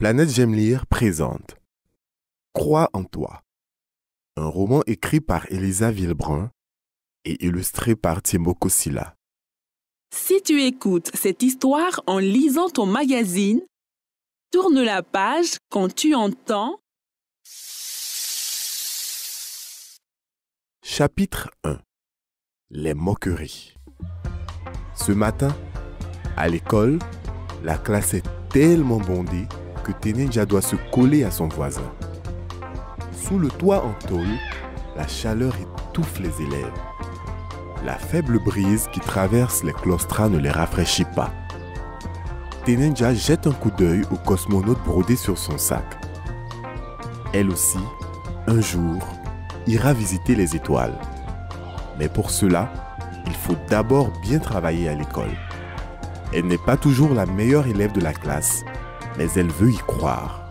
Planète J'aime lire présente Crois en toi, un roman écrit par Elisa Villebrun et illustré par Thiemo Kosila. Si tu écoutes cette histoire en lisant ton magazine, tourne la page quand tu entends Chapitre 1 Les moqueries. Ce matin, à l'école, la classe est tellement bondée que Tenenja doit se coller à son voisin. Sous le toit en tôle, la chaleur étouffe les élèves. La faible brise qui traverse les claustras ne les rafraîchit pas. Tenenja jette un coup d'œil au cosmonaute brodé sur son sac. Elle aussi, un jour, ira visiter les étoiles. Mais pour cela, il faut d'abord bien travailler à l'école. Elle n'est pas toujours la meilleure élève de la classe, mais elle veut y croire.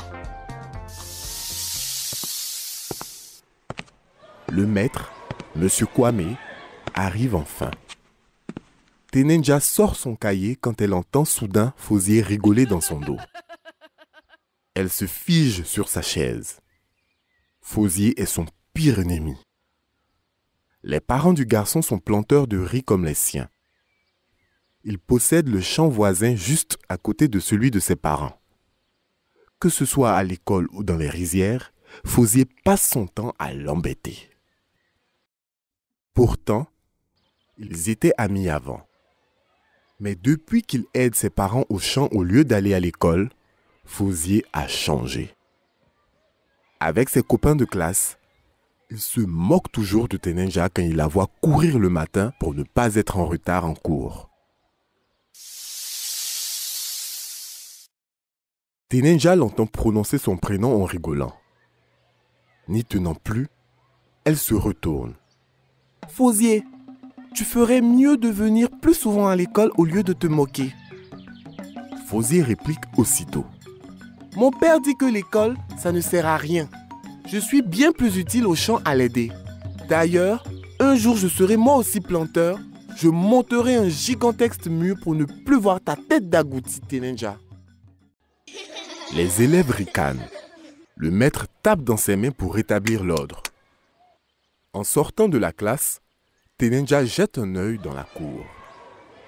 Le maître, M. Kwame, arrive enfin. Tenenja sort son cahier quand elle entend soudain Fosier rigoler dans son dos. Elle se fige sur sa chaise. Fosier est son pire ennemi. Les parents du garçon sont planteurs de riz comme les siens. Ils possèdent le champ voisin juste à côté de celui de ses parents. Que ce soit à l'école ou dans les rizières, Fosier passe son temps à l'embêter. Pourtant, ils étaient amis avant. Mais depuis qu'il aide ses parents au champ au lieu d'aller à l'école, Fosier a changé. Avec ses copains de classe, il se moque toujours de Tenenja quand il la voit courir le matin pour ne pas être en retard en cours. Tenenja l'entend prononcer son prénom en rigolant. N'y tenant plus, elle se retourne. « Fosier, tu ferais mieux de venir plus souvent à l'école au lieu de te moquer. » Fosier réplique aussitôt. « Mon père dit que l'école, ça ne sert à rien. Je suis bien plus utile au champ à l'aider. D'ailleurs, un jour je serai moi aussi planteur. Je monterai un gigantesque mur pour ne plus voir ta tête d'agouti, Tenenja. » Les élèves ricanent. Le maître tape dans ses mains pour rétablir l'ordre. En sortant de la classe, Tenenja jette un œil dans la cour.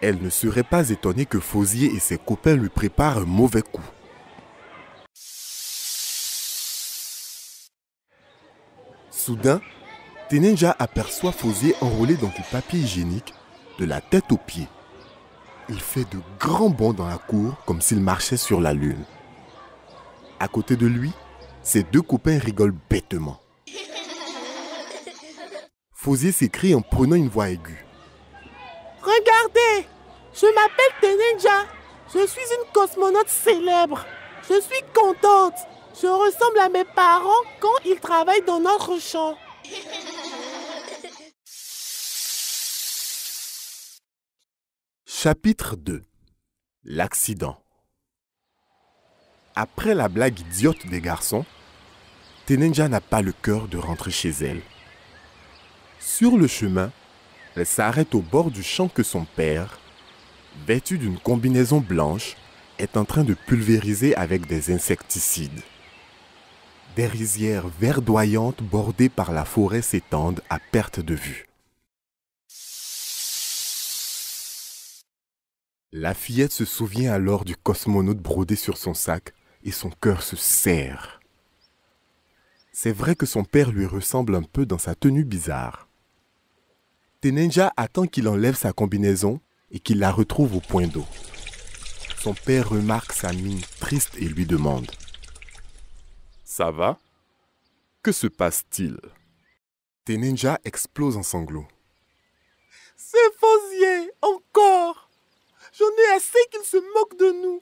Elle ne serait pas étonnée que Fosier et ses copains lui préparent un mauvais coup. Soudain, Tenenja aperçoit Fosier enroulé dans du papier hygiénique, de la tête aux pieds. Il fait de grands bonds dans la cour comme s'il marchait sur la lune. À côté de lui, ses deux copains rigolent bêtement. Fosier s'écrie en prenant une voix aiguë. « Regardez, je m'appelle Tenenja. Je suis une cosmonaute célèbre. Je suis contente. Je ressemble à mes parents quand ils travaillent dans notre champ. » Chapitre 2 L'accident. Après la blague idiote des garçons, Tenenja n'a pas le cœur de rentrer chez elle. Sur le chemin, elle s'arrête au bord du champ que son père, vêtu d'une combinaison blanche, est en train de pulvériser avec des insecticides. Des rizières verdoyantes bordées par la forêt s'étendent à perte de vue. La fillette se souvient alors du cosmonaute brodé sur son sac et son cœur se serre. C'est vrai que son père lui ressemble un peu dans sa tenue bizarre. Tenenja attend qu'il enlève sa combinaison et qu'il la retrouve au point d'eau. Son père remarque sa mine triste et lui demande « Ça va? Que se passe-t-il » Tenenja explose en sanglots. « C'est Fosier, encore! J'en ai assez qu'il se moque de nous.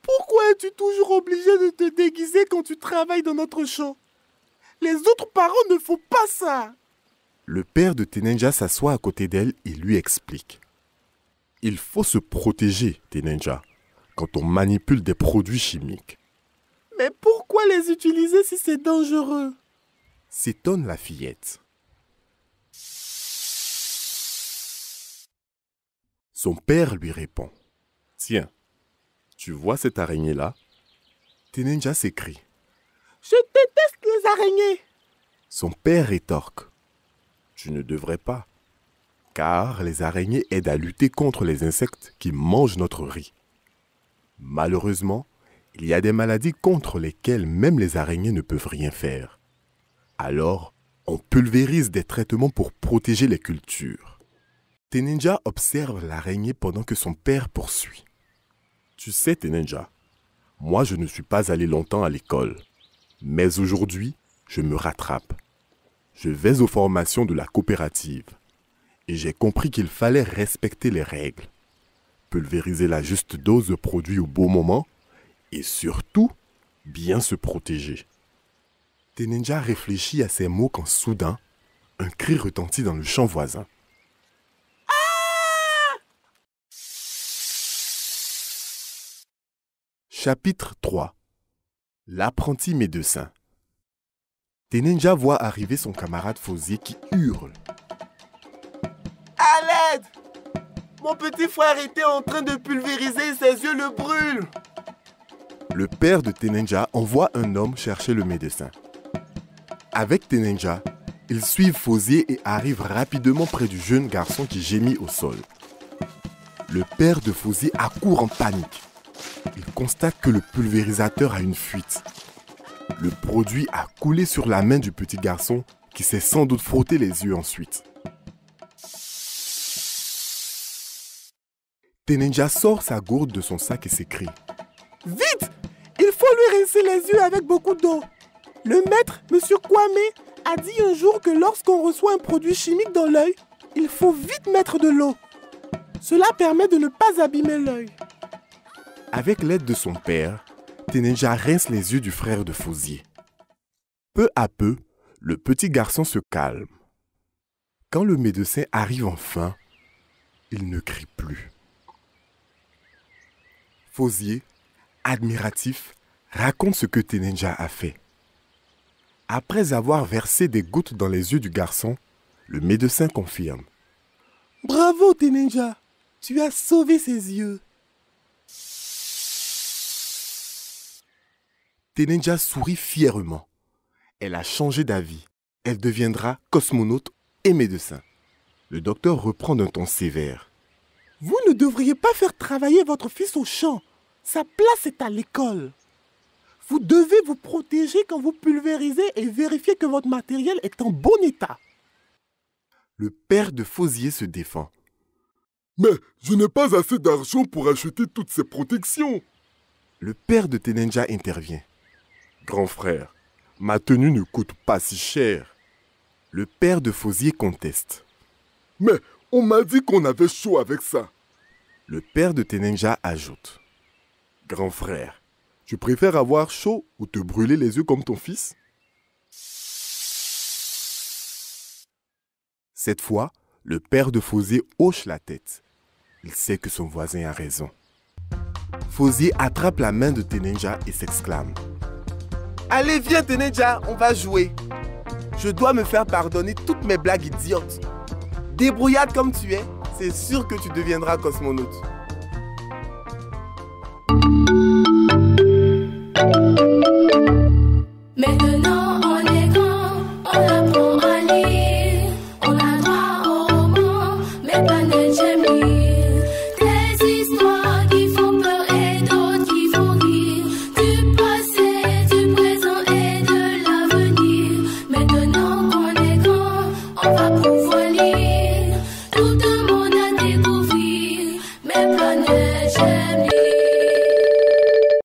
Pourquoi es-tu toujours obligé de te déguiser quand tu travailles dans notre champ? Les autres parents ne font pas ça. » Le père de Tenenja s'assoit à côté d'elle et lui explique. « Il faut se protéger, Tenenja, quand on manipule des produits chimiques. »« Mais pourquoi les utiliser si c'est dangereux ?» s'étonne la fillette. Son père lui répond. « Tiens, tu vois cette araignée-là ? Teninja s'écrie. Je déteste les araignées. Son père rétorque. Tu ne devrais pas, car les araignées aident à lutter contre les insectes qui mangent notre riz. Malheureusement, il y a des maladies contre lesquelles même les araignées ne peuvent rien faire. Alors, on pulvérise des traitements pour protéger les cultures. Teninja observe l'araignée pendant que son père poursuit. Tu sais, Teninja, moi je ne suis pas allé longtemps à l'école, mais aujourd'hui, je me rattrape. Je vais aux formations de la coopérative et j'ai compris qu'il fallait respecter les règles, pulvériser la juste dose de produit au bon moment et surtout, bien se protéger. Teninja réfléchit à ces mots quand soudain, un cri retentit dans le champ voisin. Chapitre 3. L'apprenti médecin. Teninja voit arriver son camarade Fauzier qui hurle. À l'aide! Mon petit frère était en train de pulvériser et ses yeux le brûlent. Le père de Teninja envoie un homme chercher le médecin. Avec Teninja, ils suivent Fauzier et arrivent rapidement près du jeune garçon qui gémit au sol. Le père de Fauzier accourt en panique. Il constate que le pulvérisateur a une fuite. Le produit a coulé sur la main du petit garçon qui s'est sans doute frotté les yeux ensuite. Teninja sort sa gourde de son sac et s'écrie. Vite! Il faut lui rincer les yeux avec beaucoup d'eau. Le maître, M. Kwame, a dit un jour que lorsqu'on reçoit un produit chimique dans l'œil, il faut vite mettre de l'eau. Cela permet de ne pas abîmer l'œil. Avec l'aide de son père, Teninja rince les yeux du frère de Fauzier. Peu à peu, le petit garçon se calme. Quand le médecin arrive enfin, il ne crie plus. Fauzier, admiratif, raconte ce que Teninja a fait. Après avoir versé des gouttes dans les yeux du garçon, le médecin confirme. Bravo Teninja, tu as sauvé ses yeux. Teninja sourit fièrement. Elle a changé d'avis. Elle deviendra cosmonaute et médecin. Le docteur reprend d'un ton sévère. Vous ne devriez pas faire travailler votre fils au champ. Sa place est à l'école. Vous devez vous protéger quand vous pulvérisez et vérifier que votre matériel est en bon état. Le père de Fauzier se défend. Mais je n'ai pas assez d'argent pour acheter toutes ces protections. Le père de Teninja intervient. Grand frère, ma tenue ne coûte pas si cher. Le père de Fauzier conteste. Mais on m'a dit qu'on avait chaud avec ça. Le père de Teninja ajoute. Grand frère, tu préfères avoir chaud ou te brûler les yeux comme ton fils? Cette fois, le père de Fauzier hoche la tête. Il sait que son voisin a raison. Fauzier attrape la main de Teninja et s'exclame. Allez, viens Teninja, on va jouer. Je dois me faire pardonner toutes mes blagues idiotes. Débrouillade comme tu es, c'est sûr que tu deviendras cosmonaute.